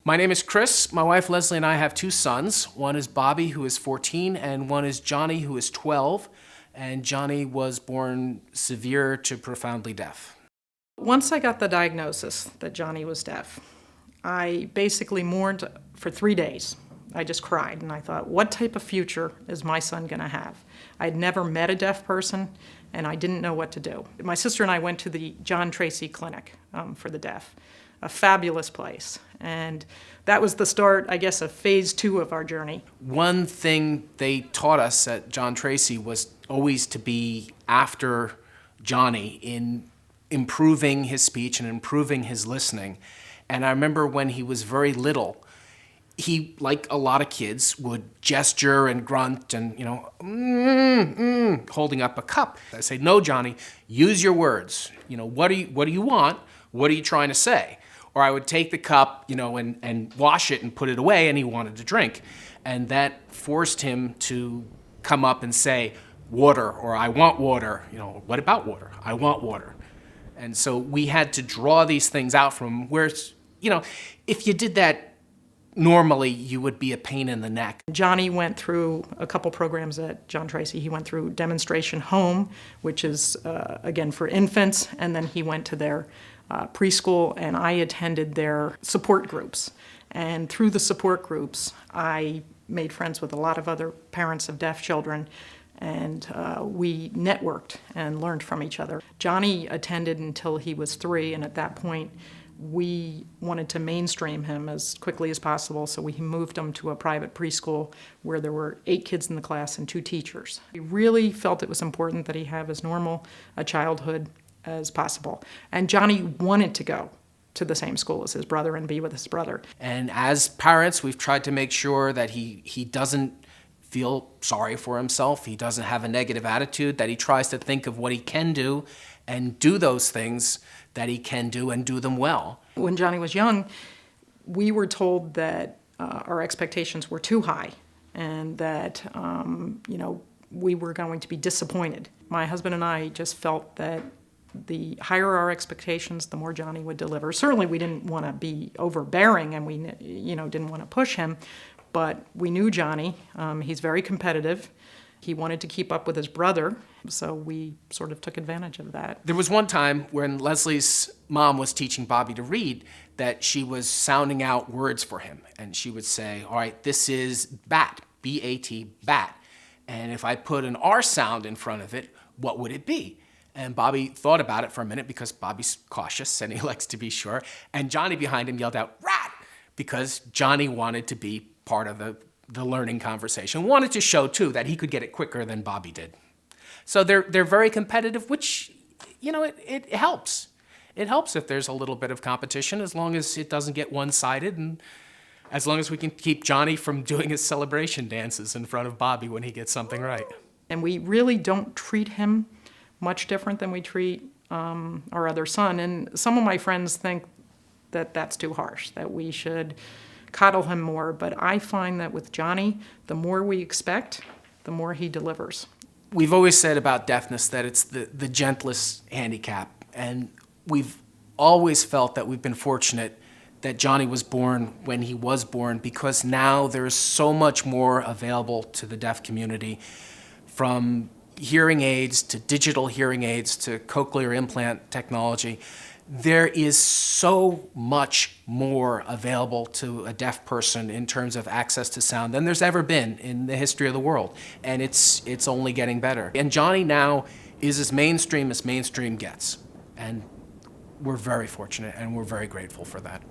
My name is Chris. My wife Leslie and I have two sons. One is Bobby, who is 14, and one is Johnny, who is 12. And Johnny was born severe to profoundly deaf. Once I got the diagnosis that Johnny was deaf, I basically mourned for 3 days. I just cried, and I thought, what type of future is my son going to have? I'd never met a deaf person, and I didn't know what to do. My sister and I went to the John Tracy Clinic for the deaf, a fabulous place. And that was the start, I guess, of phase 2 of our journey. One thing they taught us at John Tracy was always to be after Johnny in improving his speech and improving his listening. And I remember when he was very little, he, like a lot of kids, would gesture and grunt and, holding up a cup. I say, no, Johnny, use your words. What do you want? What are you trying to say? Or I would take the cup, and wash it and put it away, and he wanted to drink. And that forced him to come up and say, water, or I want water. What about water? I want water. And so we had to draw these things out from where, if you did that normally, you would be a pain in the neck. Johnny went through a couple programs at John Tracy. He went through Demonstration Home, which is, again, for infants, and then he went to their preschool, and I attended their support groups. And through the support groups, I made friends with a lot of other parents of deaf children, and we networked and learned from each other. Johnny attended until he was 3, and at that point, we wanted to mainstream him as quickly as possible, so we moved him to a private preschool where there were 8 kids in the class and 2 teachers. We really felt it was important that he have as normal a childhood as possible. And Johnny wanted to go to the same school as his brother and be with his brother. And as parents, we've tried to make sure that he doesn't feel sorry for himself, he doesn't have a negative attitude, that he tries to think of what he can do and do those things that he can do and do them well. When Johnny was young, we were told that our expectations were too high and that, we were going to be disappointed. My husband and I just felt that the higher our expectations, the more Johnny would deliver. Certainly we didn't want to be overbearing and we didn't want to push him, but we knew Johnny. He's very competitive. He wanted to keep up with his brother, so we sort of took advantage of that. There was one time when Leslie's mom was teaching Bobby to read that she was sounding out words for him, and she would say, all right, this is bat, B-A-T, bat. And if I put an R sound in front of it, what would it be? And Bobby thought about it for a minute because Bobby's cautious and he likes to be sure. And Johnny behind him yelled out, rat, because Johnny wanted to be part of the learning conversation. Wanted to show, too, that he could get it quicker than Bobby did. So they're very competitive, which, it helps. It helps if there's a little bit of competition, as long as it doesn't get one-sided, and as long as we can keep Johnny from doing his celebration dances in front of Bobby when he gets something right. And we really don't treat him much different than we treat our other son. And some of my friends think that that's too harsh, that we should coddle him more. But I find that with Johnny, the more we expect, the more he delivers. We've always said about deafness that it's the gentlest handicap. And we've always felt that we've been fortunate that Johnny was born when he was born, because now there's so much more available to the deaf community, from hearing aids to digital hearing aids to cochlear implant technology. There is so much more available to a deaf person in terms of access to sound than there's ever been in the history of the world. And it's only getting better. And Johnny now is as mainstream gets. And we're very fortunate and we're very grateful for that.